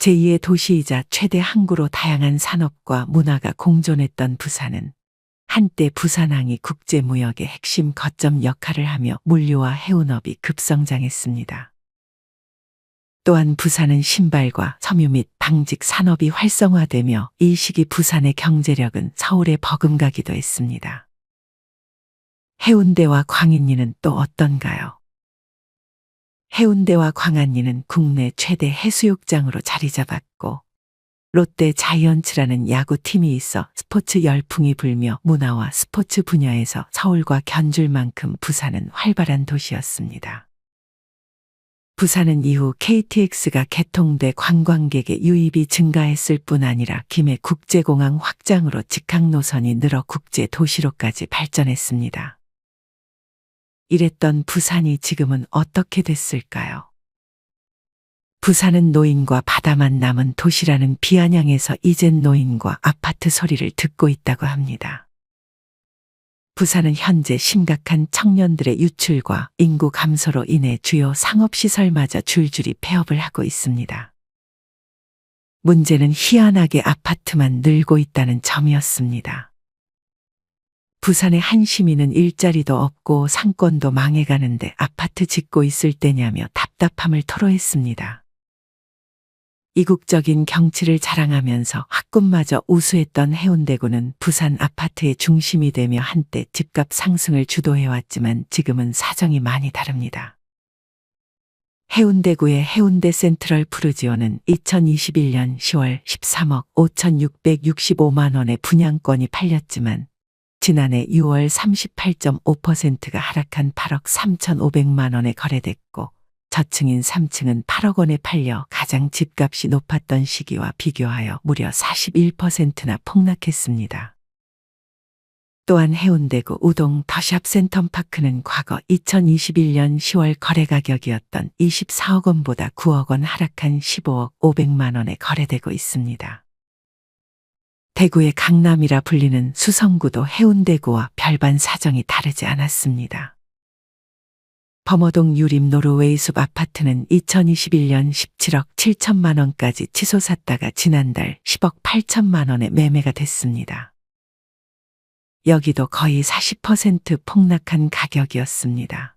제2의 도시이자 최대 항구로 다양한 산업과 문화가 공존했던 부산은 한때 부산항이 국제무역의 핵심 거점 역할을 하며 물류와 해운업이 급성장했습니다. 또한 부산은 신발과 섬유 및 방직 산업이 활성화되며 이 시기 부산의 경제력은 서울에 버금가기도 했습니다. 해운대와 광안리는 또 어떤가요? 해운대와 광안리는 국내 최대 해수욕장으로 자리 잡았고 롯데 자이언츠라는 야구팀이 있어 스포츠 열풍이 불며 문화와 스포츠 분야에서 서울과 견줄 만큼 부산은 활발한 도시였습니다. 부산은 이후 KTX가 개통돼 관광객의 유입이 증가했을 뿐 아니라 김해 국제공항 확장으로 직항 노선이 늘어 국제 도시로까지 발전했습니다. 이랬던 부산이 지금은 어떻게 됐을까요? 부산은 노인과 바다만 남은 도시라는 비아냥에서 이젠 노인과 아파트 소리를 듣고 있다고 합니다. 부산은 현재 심각한 청년들의 유출과 인구 감소로 인해 주요 상업시설마저 줄줄이 폐업을 하고 있습니다. 문제는 희한하게 아파트만 늘고 있다는 점이었습니다. 부산의 한 시민은 일자리도 없고 상권도 망해가는데 아파트 짓고 있을 때냐며 답답함을 토로했습니다. 이국적인 경치를 자랑하면서 학군마저 우수했던 해운대구는 부산 아파트의 중심이 되며 한때 집값 상승을 주도해왔지만 지금은 사정이 많이 다릅니다. 해운대구의 해운대 센트럴 푸르지오는 2021년 10월 13억 5,665만 원의 분양권이 팔렸지만 지난해 6월 38.5%가 하락한 8억 3,500만 원에 거래됐고 저층인 3층은 8억 원에 팔려 가장 집값이 높았던 시기와 비교하여 무려 41%나 폭락했습니다. 또한 해운대구 우동 더샵 센텀파크는 과거 2021년 10월 거래 가격이었던 24억 원보다 9억 원 하락한 15억 500만 원에 거래되고 있습니다. 대구의 강남이라 불리는 수성구도 해운대구와 별반 사정이 다르지 않았습니다. 범어동 유림 노르웨이숲 아파트는 2021년 17억 7천만 원까지 치솟았다가 지난달 10억 8천만 원에 매매가 됐습니다. 여기도 거의 40% 폭락한 가격이었습니다.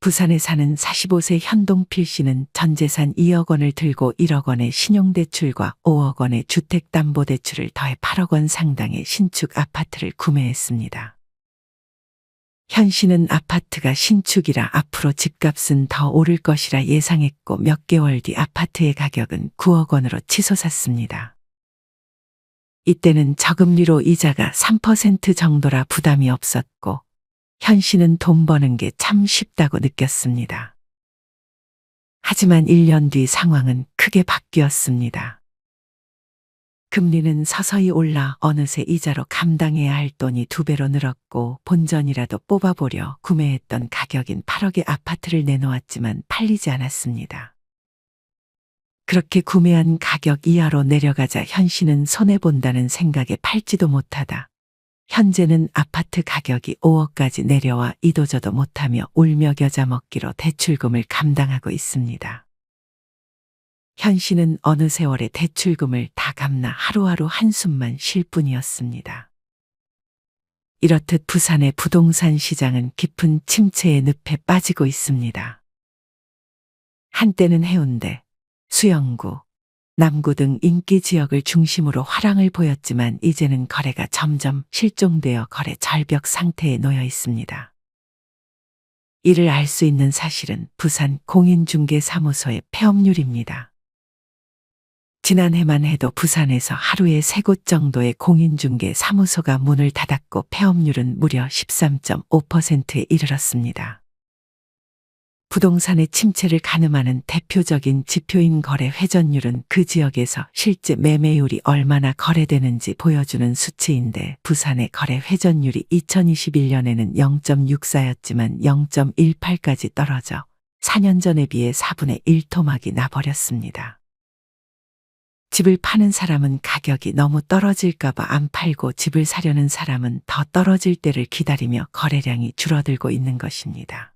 부산에 사는 45세 현동필 씨는 전 재산 2억 원을 들고 1억 원의 신용대출과 5억 원의 주택담보대출을 더해 8억 원 상당의 신축 아파트를 구매했습니다. 현 씨는 아파트가 신축이라 앞으로 집값은 더 오를 것이라 예상했고 몇 개월 뒤 아파트의 가격은 9억 원으로 치솟았습니다. 이때는 저금리로 이자가 3% 정도라 부담이 없었고 현 씨는 돈 버는 게 참 쉽다고 느꼈습니다. 하지만 1년 뒤 상황은 크게 바뀌었습니다. 금리는 서서히 올라 어느새 이자로 감당해야 할 돈이 2배로 늘었고 본전이라도 뽑아보려 구매했던 가격인 8억의 아파트를 내놓았지만 팔리지 않았습니다. 그렇게 구매한 가격 이하로 내려가자 현 씨는 손해본다는 생각에 팔지도 못하다. 현재는 아파트 가격이 5억까지 내려와 이도저도 못하며 울며 겨자 먹기로 대출금을 감당하고 있습니다. 현 씨는 어느 세월에 대출금을 다 갚나 하루하루 한숨만 쉴 뿐이었습니다. 이렇듯 부산의 부동산 시장은 깊은 침체의 늪에 빠지고 있습니다. 한때는 해운대, 수영구, 남구 등 인기 지역을 중심으로 화랑을 보였지만 이제는 거래가 점점 실종되어 거래 절벽 상태에 놓여 있습니다. 이를 알 수 있는 사실은 부산 공인중개사무소의 폐업률입니다. 지난해만 해도 부산에서 하루에 3곳 정도의 공인중개사무소가 문을 닫았고 폐업률은 무려 13.5%에 이르렀습니다. 부동산의 침체를 가늠하는 대표적인 지표인 거래 회전율은 그 지역에서 실제 매매율이 얼마나 거래되는지 보여주는 수치인데 부산의 거래 회전율이 2021년에는 0.64였지만 0.18까지 떨어져 4년 전에 비해 4분의 1 토막이 나버렸습니다. 집을 파는 사람은 가격이 너무 떨어질까봐 안 팔고 집을 사려는 사람은 더 떨어질 때를 기다리며 거래량이 줄어들고 있는 것입니다.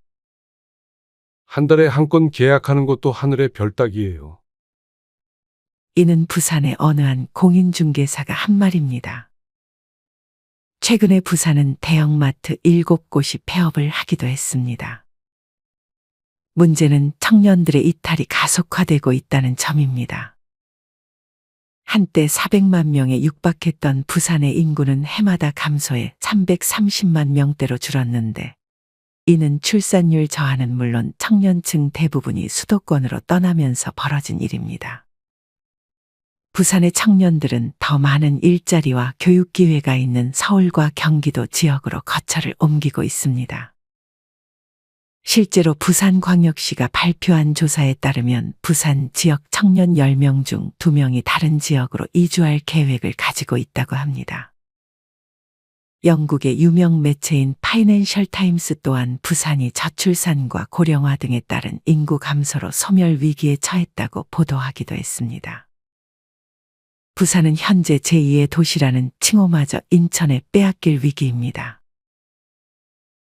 한 달에 한 건 계약하는 것도 하늘의 별 따기예요. 이는 부산의 어느 한 공인중개사가 한 말입니다. 최근에 부산은 대형마트 7곳이 폐업을 하기도 했습니다. 문제는 청년들의 이탈이 가속화되고 있다는 점입니다. 한때 400만 명에 육박했던 부산의 인구는 해마다 감소해 330만 명대로 줄었는데 이는 출산율 저하는 물론 청년층 대부분이 수도권으로 떠나면서 벌어진 일입니다. 부산의 청년들은 더 많은 일자리와 교육 기회가 있는 서울과 경기도 지역으로 거처를 옮기고 있습니다. 실제로 부산광역시가 발표한 조사에 따르면 부산 지역 청년 10명 중 2명이 다른 지역으로 이주할 계획을 가지고 있다고 합니다. 영국의 유명 매체인 파이낸셜 타임스 또한 부산이 저출산과 고령화 등에 따른 인구 감소로 소멸 위기에 처했다고 보도하기도 했습니다. 부산은 현재 제2의 도시라는 칭호마저 인천에 빼앗길 위기입니다.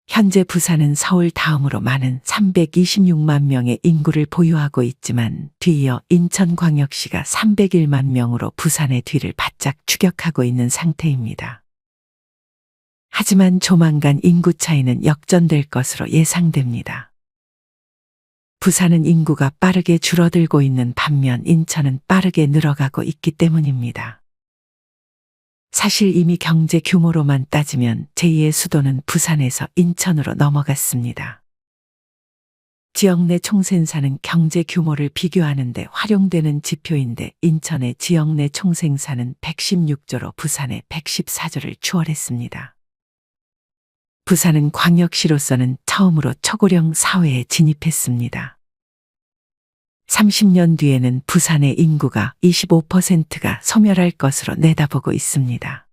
현재 부산은 서울 다음으로 많은 326만 명의 인구를 보유하고 있지만 뒤이어 인천광역시가 301만 명으로 부산의 뒤를 바짝 추격하고 있는 상태입니다. 하지만 조만간 인구 차이는 역전될 것으로 예상됩니다. 부산은 인구가 빠르게 줄어들고 있는 반면 인천은 빠르게 늘어가고 있기 때문입니다. 사실 이미 경제 규모로만 따지면 제2의 수도는 부산에서 인천으로 넘어갔습니다. 지역 내 총생산은 경제 규모를 비교하는 데 활용되는 지표인데 인천의 지역 내 총생산은 116조로 부산의 114조를 추월했습니다. 부산은 광역시로서는 처음으로 초고령 사회에 진입했습니다. 30년 뒤에는 부산의 인구가 25%가 소멸할 것으로 내다보고 있습니다.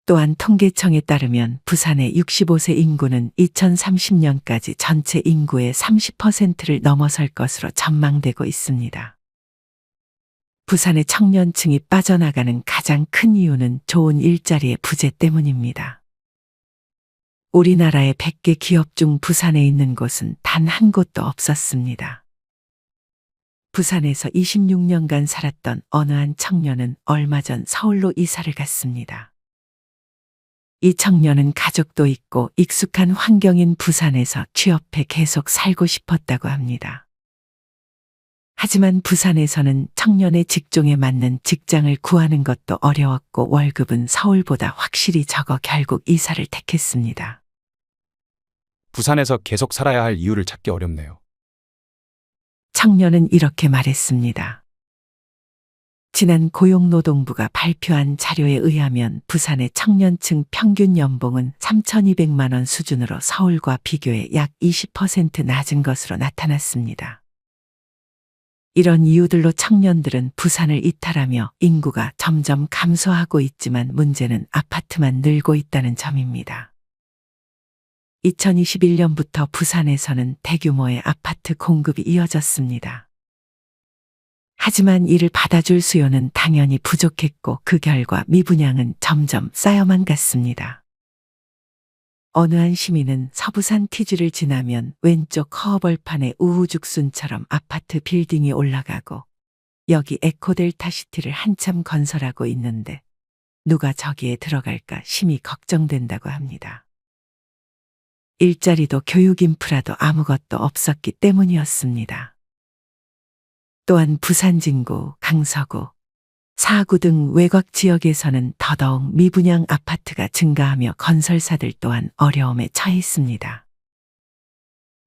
또한 통계청에 따르면 부산의 65세 인구는 2030년까지 전체 인구의 30%를 넘어설 것으로 전망되고 있습니다. 부산의 청년층이 빠져나가는 가장 큰 이유는 좋은 일자리의 부재 때문입니다. 우리나라의 100개 기업 중 부산에 있는 곳은 단 한 곳도 없었습니다. 부산에서 26년간 살았던 어느 한 청년은 얼마 전 서울로 이사를 갔습니다. 이 청년은 가족도 있고 익숙한 환경인 부산에서 취업해 계속 살고 싶었다고 합니다. 하지만 부산에서는 청년의 직종에 맞는 직장을 구하는 것도 어려웠고 월급은 서울보다 확실히 적어 결국 이사를 택했습니다. 부산에서 계속 살아야 할 이유를 찾기 어렵네요. 청년은 이렇게 말했습니다. 지난 고용노동부가 발표한 자료에 의하면 부산의 청년층 평균 연봉은 3,200만 원 수준으로 서울과 비교해 약 20% 낮은 것으로 나타났습니다. 이런 이유들로 청년들은 부산을 이탈하며 인구가 점점 감소하고 있지만 문제는 아파트만 늘고 있다는 점입니다. 2021년부터 부산에서는 대규모의 아파트 공급이 이어졌습니다. 하지만 이를 받아줄 수요는 당연히 부족했고 그 결과 미분양은 점점 쌓여만 갔습니다. 어느 한 시민은 서부산 T지를 지나면 왼쪽 커버벌판에 우후죽순처럼 아파트 빌딩이 올라가고 여기 에코델타시티를 한참 건설하고 있는데 누가 저기에 들어갈까 심히 걱정된다고 합니다. 일자리도 교육 인프라도 아무것도 없었기 때문이었습니다. 또한 부산 진구, 강서구, 사구 등 외곽 지역에서는 더더욱 미분양 아파트가 증가하며 건설사들 또한 어려움에 처해 있습니다.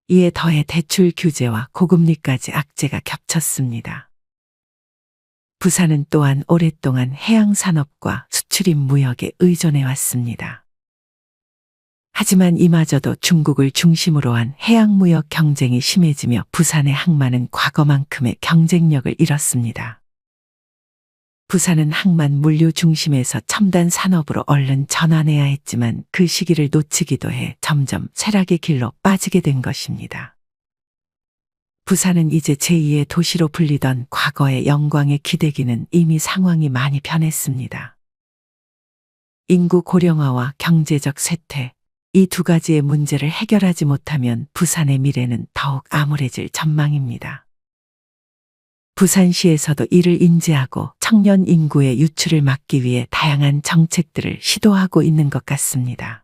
이에 더해 대출 규제와 고금리까지 악재가 겹쳤습니다. 부산은 또한 오랫동안 해양산업과 수출입 무역에 의존해 왔습니다. 하지만 이마저도 중국을 중심으로 한 해양무역 경쟁이 심해지며 부산의 항만은 과거만큼의 경쟁력을 잃었습니다. 부산은 항만 물류 중심에서 첨단 산업으로 얼른 전환해야 했지만 그 시기를 놓치기도 해 점점 쇠락의 길로 빠지게 된 것입니다. 부산은 이제 제2의 도시로 불리던 과거의 영광에 기대기는 이미 상황이 많이 변했습니다. 인구 고령화와 경제적 쇠퇴, 이 두 가지의 문제를 해결하지 못하면 부산의 미래는 더욱 암울해질 전망입니다. 부산시에서도 이를 인지하고 청년 인구의 유출을 막기 위해 다양한 정책들을 시도하고 있는 것 같습니다.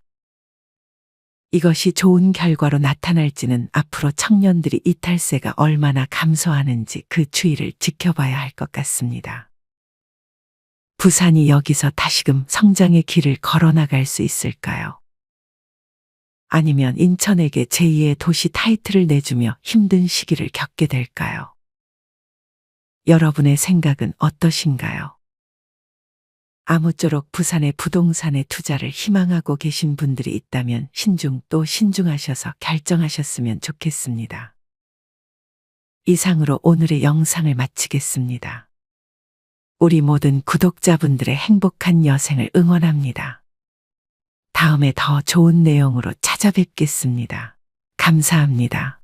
이것이 좋은 결과로 나타날지는 앞으로 청년들이 이탈세가 얼마나 감소하는지 그 추이를 지켜봐야 할 것 같습니다. 부산이 여기서 다시금 성장의 길을 걸어나갈 수 있을까요? 아니면 인천에게 제2의 도시 타이틀을 내주며 힘든 시기를 겪게 될까요? 여러분의 생각은 어떠신가요? 아무쪼록 부산의 부동산에 투자를 희망하고 계신 분들이 있다면 신중 또 신중하셔서 결정하셨으면 좋겠습니다. 이상으로 오늘의 영상을 마치겠습니다. 우리 모든 구독자분들의 행복한 여생을 응원합니다. 다음에 더 좋은 내용으로 찾아뵙겠습니다. 감사합니다.